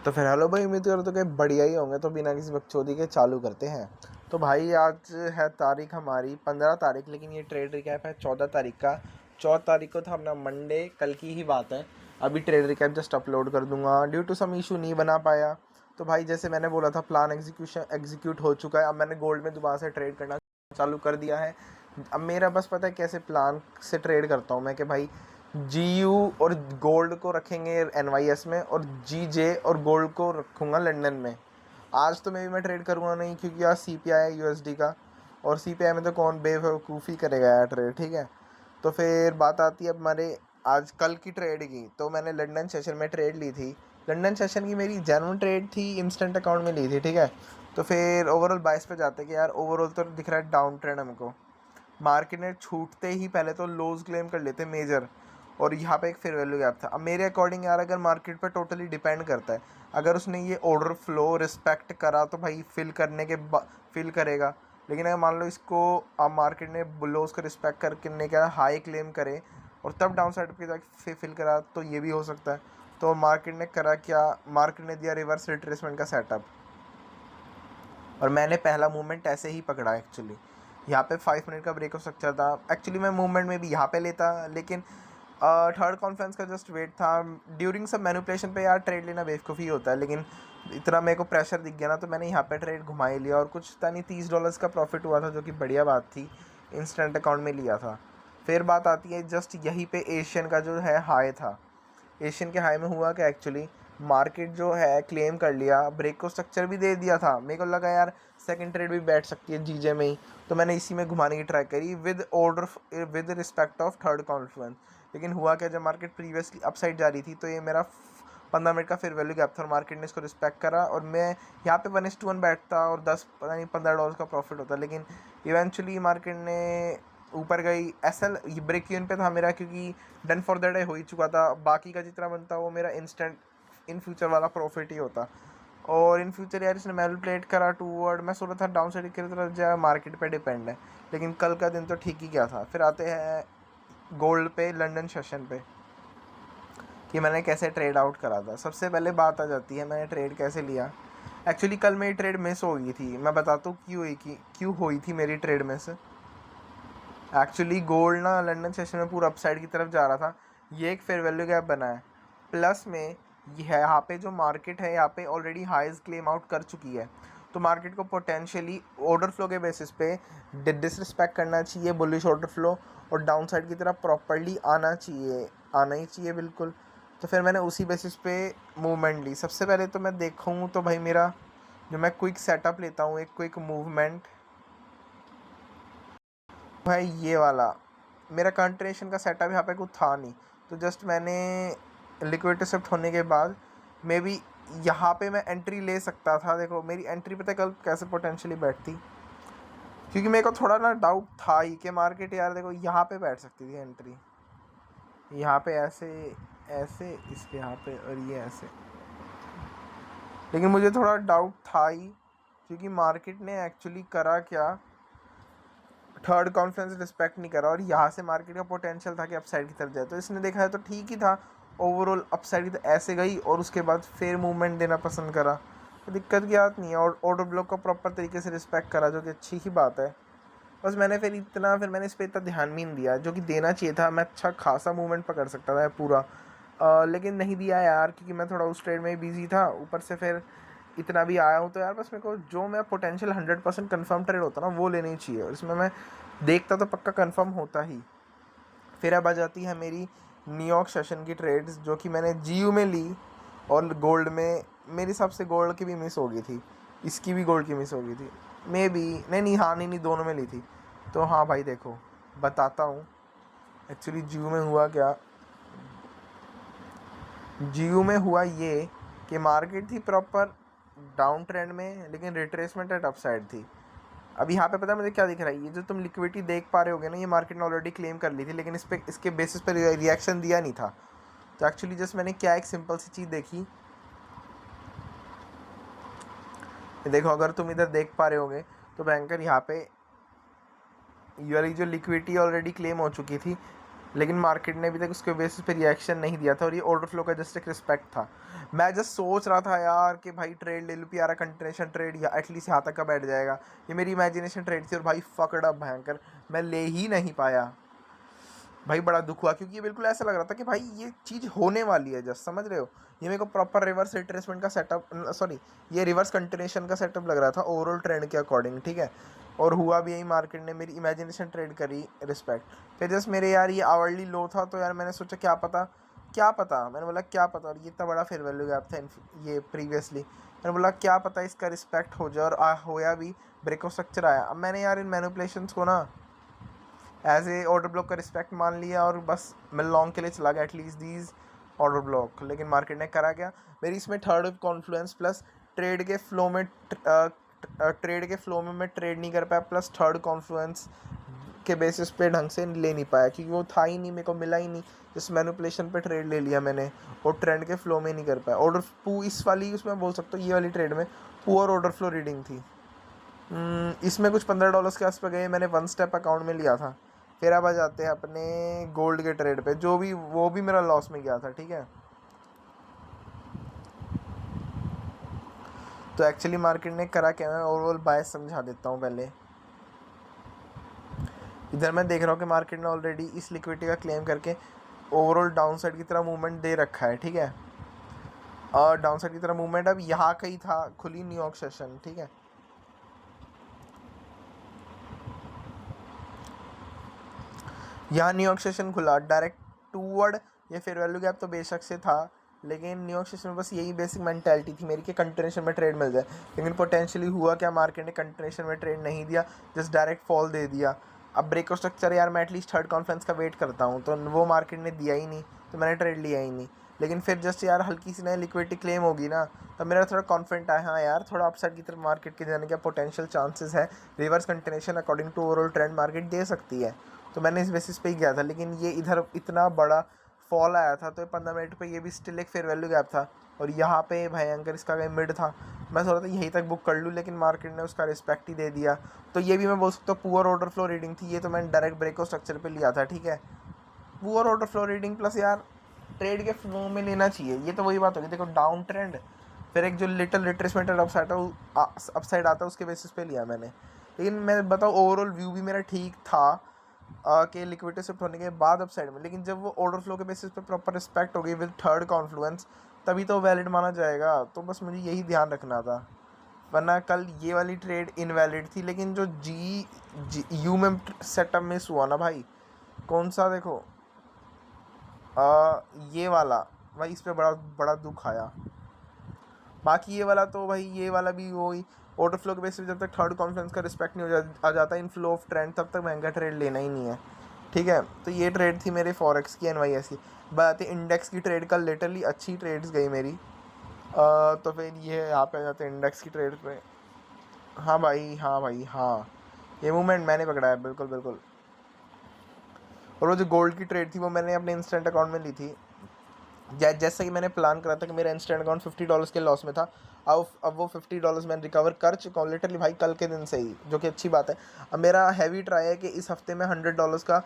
तो फिर हेलो भाई, उम्मीद करता हूँ कि बढ़िया ही होंगे। तो बिना किसी बकचोदी के चालू करते हैं। तो भाई आज है तारीख हमारी 15 तारीख, लेकिन ये ट्रेड रिकैप है 14 तारीख का। 14 तारीख को था अपना मंडे, कल की ही बात है। अभी ट्रेड रिकैप जस्ट अपलोड कर दूंगा, ड्यू टू सम इशू नहीं बना पाया। तो भाई जैसे मैंने बोला था, प्लान एग्जीक्यूट हो चुका है। अब मैंने गोल्ड में दोबारा से ट्रेड करना चालू कर दिया है। अब मेरा बस पता है कैसे प्लान से ट्रेड करता हूँ मैं, कि भाई GU और गोल्ड को रखेंगे NYS में, और GJ और गोल्ड को रखूँगा लंदन में। आज तो मैं ट्रेड करूँगा नहीं, क्योंकि आज CPI है USD का, और CPI में तो कौन बेवकूफ़ी करेगा यार ट्रेड, ठीक है। तो फिर बात आती है अब हमारे आज कल की ट्रेड की। तो मैंने लंदन सेशन में ट्रेड ली थी। लंदन सेशन की मेरी जेन्युइन ट्रेड थी, इंस्टेंट अकाउंट में ली थी, ठीक है। तो फिर ओवरऑल 22 पे जाते कि यार ओवरऑल तो दिख रहा है डाउन ट्रेंड हमको। मार्केट ने छूटते ही पहले तो लोज क्लेम कर लेते मेजर, और यहाँ पे एक फेयर वैल्यू गैप था। अब मेरे अकॉर्डिंग यार, अगर मार्केट पे टोटली डिपेंड करता है, अगर उसने ये ऑर्डर फ्लो रिस्पेक्ट करा तो भाई फिल करेगा। लेकिन अगर मान लो इसको अब मार्केट ने लोज को रिस्पेक्ट करने का हाई क्लेम करे और तब डाउन साइड पे जाके फिल करा, तो ये भी हो सकता है। तो मार्केट ने करा क्या, मार्केट ने दिया रिवर्स रिट्रेसमेंट का सेटअप, और मैंने पहला मूवमेंट ऐसे ही पकड़ा एक्चुअली। यहाँ पे 5 मिनट का ब्रेक हो सकता था एक्चुअली, मैं मूवमेंट में भी यहाँ पे लेता, लेकिन थर्ड कॉन्फ्रेंस का जस्ट वेट था। ड्यूरिंग सब मैनिपुलेशन पे यार ट्रेड लेना बेवकूफ़ी होता है, लेकिन इतना मेरे को प्रेशर दिख गया ना, तो मैंने यहाँ पे ट्रेड घुमा ही लिया, और कुछ था नहीं, $30 का प्रॉफिट हुआ था, जो कि बढ़िया बात थी। इंस्टेंट अकाउंट में लिया था। फिर बात आती है जस्ट यहीं पे एशियन का जो है हाई था। एशियन के हाई में हुआ क्या एक्चुअली, मार्केट जो है क्लेम कर लिया, ब्रेक को स्ट्रक्चर भी दे दिया था। मेरे को लगा यार सेकंड ट्रेड भी बैठ सकती है जीजे में ही, तो मैंने इसी में घुमाने की ट्राई करी with respect of third conference. लेकिन हुआ क्या, जब मार्केट प्रीवियसली अपसाइड जा रही थी, तो ये मेरा 15 मिनट का फिर वैल्यू गैप था, और मार्केट ने इसको रिस्पेक्ट करा, और मैं यहाँ पे 1:1 बैठता और 10 पता नहीं $15 का प्रॉफिट होता। लेकिन इवेंचुअली मार्केट ने ऊपर गई। SL ये ब्रेक इवन पे था मेरा, क्योंकि डन फॉर द डे हो ही चुका था। बाकी का जितना बनता वो मेरा इंस्टेंट इन फ्यूचर वाला प्रॉफिट ही होता। और इन फ्यूचर यार इसने मैनिपुलेट करा टूवर्ड, मैं सोच रहा था डाउन साइड की तरफ जाए, मार्केट पे डिपेंड है। लेकिन कल का दिन तो ठीक ही गया था। फिर आते हैं गोल्ड पे, लंदन सेशन पे, कि मैंने कैसे ट्रेड आउट करा था। सबसे पहले बात आ जाती है मैंने ट्रेड कैसे लिया। एक्चुअली कल मेरी ट्रेड मिस हो गई थी। मैं बताता हूँ क्यों हुई थी मेरी ट्रेड मिस। एक्चुअली गोल्ड ना लंदन सेशन में पूरा अपसाइड की तरफ जा रहा था। ये एक फेयर वैल्यू गैप बना है। प्लस में ये है, यहाँ पे जो मार्केट है यहाँ पे ऑलरेडी हाईज क्लेम आउट कर चुकी है। तो मार्केट को पोटेंशियली ऑर्डर फ्लो के बेसिस पे डिसरिस्पेक्ट करना चाहिए, बुलिश ऑर्डर फ्लो, और डाउन साइड की तरफ प्रॉपर्ली आना ही चाहिए बिल्कुल। तो फिर मैंने उसी बेसिस पे मूवमेंट ली। सबसे पहले तो मैं देखूँ तो भाई मेरा जो मैं क्विक सेटअप लेता हूँ, एक क्विक मूवमेंट भाई, ये वाला मेरा कंट्रेशन का सेटअप यहाँ पे कुछ था नहीं। तो जस्ट मैंने लिक्विडिटी शिफ्ट होने के बाद मे बी यहाँ पे मैं एंट्री ले सकता था। देखो मेरी एंट्री पता है कल कैसे पोटेंशियली बैठती, क्योंकि मेरे को थोड़ा ना डाउट था ही कि मार्केट यार देखो यहाँ पे बैठ सकती थी एंट्री, यहाँ पे ऐसे ऐसे इसके यहाँ पे, और ये ऐसे। लेकिन मुझे थोड़ा डाउट था ही, क्योंकि मार्केट ने एक्चुअली करा क्या, थर्ड कॉन्फ्रेंस रिस्पेक्ट नहीं करा, और यहाँ से मार्केट का पोटेंशियल था कि अपसाइड की तरफ जाए। तो इसने देखा है तो ठीक ही था, ओवरऑल अपसाइड की तरफ ऐसे गई, और उसके बाद फेयर मूवमेंट देना पसंद करा। तो दिक्कत की बात नहीं है, और ऑर्डर ब्लॉक को प्रॉपर तरीके से रिस्पेक्ट करा, जो कि अच्छी ही बात है। बस फिर मैंने इस पर इतना ध्यान भी नहीं दिया, जो कि देना चाहिए था। मैं अच्छा खासा मूवमेंट पकड़ सकता था पूरा, लेकिन नहीं दिया यार, क्योंकि मैं थोड़ा उस ट्रेड में ही बिजी था। ऊपर से फिर इतना भी आया हूँ, तो यार बस मेरे को जो मैं पोटेंशियल 100% कन्फर्म ट्रेड होता ना, वो लेनी चाहिए, और इसमें मैं देखता तो पक्का कंफर्म होता ही। फिर अब आ जाती है मेरी न्यूयॉर्क सेशन की ट्रेड्स, जो कि मैंने GU में ली, और गोल्ड में मेरे हिसाब से गोल्ड की भी मिस हो गई थी, इसकी भी गोल्ड की मिस हो गई थी मे बी। नहीं, हाँ, नहीं, दोनों में ली थी। तो हाँ भाई देखो बताता हूँ एक्चुअली GU में हुआ क्या। GU में हुआ ये कि मार्केट थी प्रॉपर डाउन ट्रेंड में, लेकिन रिट्रेसमेंट एट अपसाइड थी। अब यहाँ पे पता है मुझे क्या दिख रहा है, ये जो तुम लिक्विडिटी देख पा रहे होगे ना, ये मार्केट ने ऑलरेडी क्लेम कर ली थी, लेकिन इसके बेसिस पे रिएक्शन दिया नहीं था। तो एक्चुअली जस्ट मैंने क्या एक सिंपल सी चीज़ देखी, देखो अगर तुम इधर देख पा रहे होगे, तो बैंकर यहाँ पे ये वाली जो लिक्विडिटी ऑलरेडी क्लेम हो चुकी थी, लेकिन मार्केट ने अभी तक उसके बेसिस पे रिएक्शन नहीं दिया था और ये ऑर्डर फ्लो का जस्ट एक रिस्पेक्ट था। मैं जस्ट सोच रहा था यार कि भाई ट्रेड ले लूँ, यार कंटिन्यूशन ट्रेड या एटलीस्ट यहाँ तक का बैठ जाएगा, ये मेरी इमेजिनेशन ट्रेड थी और भाई फकड़ा भयंकर, मैं ले ही नहीं पाया। भाई बड़ा दुख हुआ क्योंकि ये बिल्कुल ऐसा लग रहा था कि भाई ये चीज़ होने वाली है, जस्ट समझ रहे हो, ये मेरे को प्रॉपर रिवर्स रिट्रेसमेंट का सेटअप, सॉरी ये रिवर्स कंटिन्यूशन का सेटअप लग रहा था ओवरऑल ट्रेंड के अकॉर्डिंग, ठीक है। और हुआ भी यही, मार्केट ने मेरी इमेजिनेशन ट्रेड करी रिस्पेक्ट। फिर जस्ट मेरे यार ये आवरली लो था तो यार मैंने सोचा क्या पता, मैंने बोला क्या पता, और ये इतना बड़ा फेयर वैल्यू गैप था ये प्रीवियसली, मैंने बोला क्या पता इसका रिस्पेक्ट हो जाए, और होया भी, ब्रेक ऑफ स्ट्रक्चर आया। अब मैंने यार इन मैनिपुलेशंस को ना एज ए ऑर्डर ब्लॉक का रिस्पेक्ट मान लिया और बस मैं लॉन्ग के लिए चला गया एटलीस्ट दीज ऑर्डर ब्लॉक। लेकिन मार्केट ने करा क्या, मेरी इसमें थर्ड कॉन्फ्लुएंस प्लस ट्रेड के फ्लो में मैं ट्रेड नहीं कर पाया, प्लस थर्ड कॉन्फ्लुएंस के बेसिस पे ढंग से ले नहीं पाया क्योंकि वो था ही नहीं, मेरे को मिला ही नहीं, जिस मैनिपुलेशन पे ट्रेड ले लिया मैंने और ट्रेंड के फ्लो में नहीं कर पाया। ऑर्डर इस वाली उसमें बोल सकता हूँ, ये वाली ट्रेड में पुअर ऑर्डर फ्लो रीडिंग थी। इसमें कुछ $15 के आसपास गए, मैंने वन स्टेप अकाउंट में लिया था। फिर अब आ जाते हैं अपने गोल्ड के ट्रेड पे, जो भी वो भी मेरा लॉस में गया था, ठीक है। तो एक्चुअली मार्केट ने करा क्या, मैं ओवरऑल बायस समझा देता हूँ पहले। इधर मैं देख रहा हूँ कि मार्केट ने ऑलरेडी इस लिक्विडिटी का क्लेम करके ओवरऑल डाउन साइड की तरह मूवमेंट दे रखा है, ठीक है। और डाउन साइड की तरह मूवमेंट अब यहाँ का ही था, खुली न्यूयॉर्क सेशन, ठीक है। यहाँ न्यूयॉर्क सेशन खुला डायरेक्ट टूवर्ड ये फेयर वैल्यू गैप तो बेशक से था, लेकिन न्यूयॉर्क सेशन में बस यही बेसिक मेंटालिटी थी मेरी कि कंटिन्यूशन में ट्रेड मिल जाए। लेकिन पोटेंशियली हुआ क्या, मार्केट ने कंटिन्यूशन में ट्रेड नहीं दिया, जस्ट डायरेक्ट फॉल दे दिया। अब ब्रेक ऑफ स्ट्रक्चर यार मैं एटलीस्ट थर्ड कॉन्फ्रेंस का वेट करता हूँ, तो वो मार्केट ने दिया ही नहीं, तो मैंने ट्रेड लिया ही नहीं। लेकिन फिर जस्ट यार हल्की सी नई लिक्विडिटी क्लेम होगी ना, तब मेरा थोड़ा कॉन्फिडेंट आया, हाँ यार थोड़ा अपसाइड की तरफ मार्केट के जाने का पोटेंशियल चांसेस है, reverse continuation according to overall trend market दे सकती है, तो मैंने इस बेसिस पे ही गया था। लेकिन ये इधर इतना बड़ा फॉल आया था तो 15 मिनट पे ये भी स्टिल एक फेयर वैल्यू गैप था और यहाँ पे भयंकर इसका कहीं मिड था, मैं सोच रहा था यहीं तक बुक कर लूँ, लेकिन मार्केट ने उसका रिस्पेक्ट ही दे दिया। तो ये भी मैं बोल सकता हूँ पुअर ऑर्डर फ्लो रीडिंग थी, ये तो मैंने डायरेक्ट ब्रेक ऑफ स्ट्रक्चर पे लिया था, ठीक है। Poor order flow reading plus यार ट्रेड के फ्लो में लेना चाहिए, ये तो वही बात होगी। देखो डाउन ट्रेंड, फिर एक जो लिटिल रिट्रेसमेंट अपसाइड आता है उसके बेसिस पे लिया मैंने। लेकिन मैं बताऊँ ओवरऑल व्यू भी मेरा ठीक था कि लिक्विडिटी शिफ्ट होने के बाद अपसाइड में, लेकिन जब वो ऑर्डर फ्लो के बेसिस पे प्रॉपर रिस्पेक्ट हो गई विद थर्ड कॉन्फ्लुएंस, तभी तो वैलिड माना जाएगा। तो बस मुझे यही ध्यान रखना था, वरना कल ये वाली ट्रेड इनवैलिड थी। लेकिन जो यू में सेटअप मिस हुआ ना भाई, कौन सा देखो ये वाला, भाई इस पर बड़ा बड़ा दुख आया। बाकी ये वाला तो भाई ये वाला भी वही ऑर्डर फ्लो के बेसिस पे जब तक थर्ड कॉन्फ्रेंस का रिस्पेक्ट नहीं आ जाता इन फ्लो ऑफ ट्रेंड, तब तक महंगा ट्रेड लेना ही नहीं है, ठीक है। तो ये ट्रेड थी मेरे फॉरेक्स की, NYS की। बात है इंडेक्स की ट्रेड का, लिटरली अच्छी ट्रेड्स गई मेरी। तो फिर ये यहाँ पे आ जाते हैं इंडेक्स की ट्रेड पे। हाँ भाई, हाँ भाई, हाँ ये मूवमेंट मैंने पकड़ा है, बिल्कुल बिल्कुल। और वो जो गोल्ड की ट्रेड थी वो मैंने अपने इंस्टेंट अकाउंट में ली थी, जैसा कि मैंने प्लान करा था कि मेरा इंस्टेंट अकाउंट $50 के लॉस में था। अब वो $50 मैंने रिकवर कर चुका हूँ लिटरली भाई कल के दिन से ही, जो कि अच्छी बात है। अब मेरा हैवी ट्राई है कि इस हफ्ते में $100 का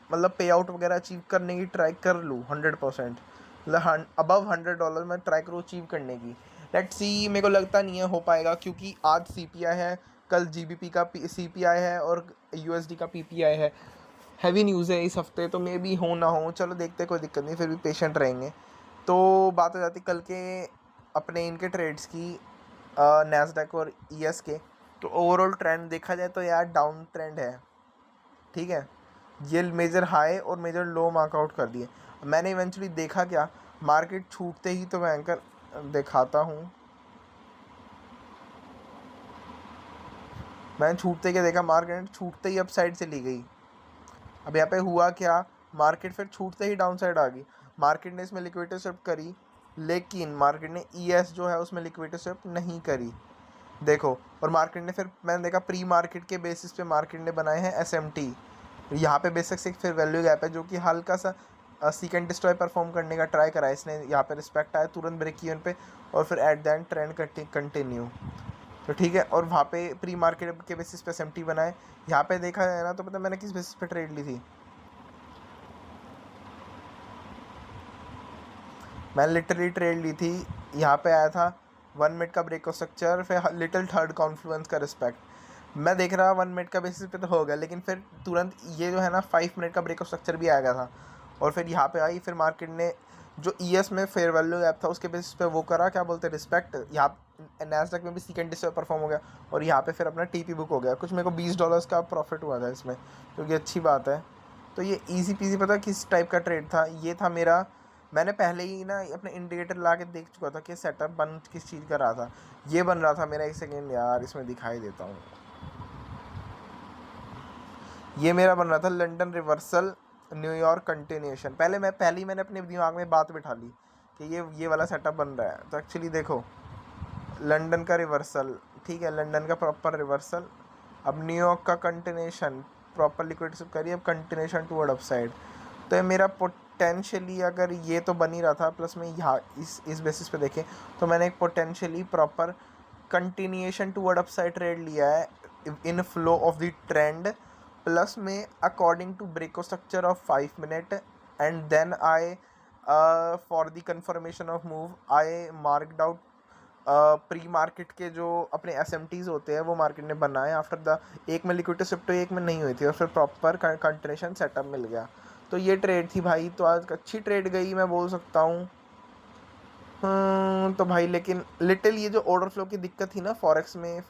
मतलब पे आउट वगैरह अचीव करने की ट्राई कर लूँ 100%, मतलब अबव $100 मैं ट्राई करूँ अचीव करने की। लेट्स सी, मेरे को लगता नहीं है हो पाएगा क्योंकि आज CPI है, कल GBP का CPI है और USD का PPI है। हैवी न्यूज़ है इस हफ्ते, तो मे बी हो ना हो, चलो देखते, कोई दिक्कत नहीं, फिर भी पेशेंट रहेंगे। तो बात हो जाती कल के अपने इनके ट्रेड्स की, नैस्डैक और ES के। तो ओवरऑल ट्रेंड देखा जाए तो यार डाउन ट्रेंड है, ठीक है। ये मेजर हाई और मेजर लो मार्कआउट कर दिए। मैंने इवेंचुअली देखा क्या, मार्केट छूटते ही तो भयंकर दिखाता हूँ, मैंने छूटते क्या देखा, मार्केट छूटते ही अप साइड से ली गई। अब यहाँ पे हुआ क्या, मार्केट फिर छूटते ही डाउन साइड आ गई। मार्केट ने इसमें लिक्विडिटी शिफ्ट करी, लेकिन मार्केट ने ES जो है उसमें लिक्विडिटी शिफ्ट नहीं करी, देखो। और मार्केट ने फिर मैंने देखा प्री मार्केट के बेसिस पे मार्केट ने बनाए हैं SMT। यहाँ पे बेसिक से फिर वैल्यू गैप है जो कि हल्का सा सीक एंड डिस्ट्रॉय परफॉर्म करने का ट्राई करा है इसने, यहाँ पे रिस्पेक्ट आया तुरंत ब्रेक इवन पे, और फिर at the end trend continue, तो ठीक है। और वहाँ पे प्री मार्केट के बेसिस पे SMT बनाए। यहाँ पे देखा है ना, तो पता मैंने किस बेसिस पे ट्रेड ली थी, मैंने लिटरली ट्रेड ली थी, यहाँ पे आया था 1 मिनट का ब्रेक स्ट्रक्चर, फिर लिटिल थर्ड कॉन्फ्लुएंस का रिस्पेक्ट। मैं देख रहा 1 मिनट का बेसिस पे तो हो गया, लेकिन फिर तुरंत ये जो है ना 5 मिनट का ब्रेक स्ट्रक्चर भी आ गया था, और फिर यहाँ पे आई, फिर मार्केट ने जो ES में फेयर वैल्यू ऐप था उसके बेसिस पे वो करा, क्या बोलते हैं, रिस्पेक्ट। यहाँ नैस्डैक में भी सेकेंड से परफॉर्म हो गया, और यहाँ पे फिर अपना TP बुक हो गया। कुछ मेरे को $20 का प्रॉफिट हुआ था इसमें, क्योंकि अच्छी बात है। तो ये ईजी पीजी, पता किस टाइप का ट्रेड था ये था मेरा। मैंने पहले ही ना अपने इंडिकेटर ला के देख चुका था कि सेटअप बन किस चीज़ का रहा था। ये बन रहा था मेरा, एक सेकेंड यार इसमें दिखाई देता हूँ, ये मेरा बन रहा था लंदन रिवर्सल न्यूयॉर्क कंटिन्यूएशन। पहले ही मैंने अपने दिमाग में बात बिठा ली कि ये वाला सेटअप बन रहा है। तो एक्चुअली देखो, लंदन का रिवर्सल, ठीक है, लंदन का प्रॉपर रिवर्सल, अब न्यूयॉर्क का कंटिन्यूएशन, प्रॉपर लिक्विडिटी करिए, अब कंटिन्यूएशन टूवर्ड अपसाइड। तो ये मेरा पोटेंशियली, अगर ये तो बन ही रहा था, प्लस में यहाँ इस बेसिस पे देखें तो मैंने एक potentially proper continuation toward upside trade लिया है in flow of the trend, plus में according to break of structure of 5 minute, and then I for the confirmation of move I marked out pre market के जो अपने SMTs होते हैं वो market ने बनाए आफ्टर द, एक में लिक्विडिटी शिफ्ट हुई, एक में नहीं हुई थी, और फिर प्रॉपर कंटिन्यूएशन सेटअप मिल गया। तो ये ट्रेड थी भाई, तो आज अच्छी ट्रेड गई मैं बोल सकता हूँ। तो भाई लेकिन लिटिल ये जो ऑर्डर फ्लो की दिक्कत थी ना फॉरेक्स में,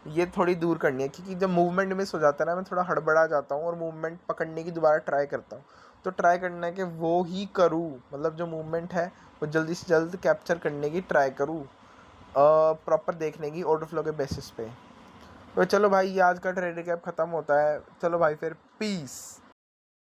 ये थोड़ी दूर करनी है, क्योंकि जब मूवमेंट मिस हो जाता है ना मैं थोड़ा हड़बड़ा जाता हूँ और मूवमेंट पकड़ने की दोबारा ट्राई करता हूँ। तो ट्राई करना है कि वो ही करूँ, मतलब जो मूवमेंट है वो जल्दी से जल्द कैप्चर करने की ट्राई करूँ, प्रॉपर देखने की ऑर्डर फ्लो के बेसिस पे। तो चलो भाई, आज का ट्रेडिंग कैप ख़त्म होता है। चलो भाई फिर, पीस।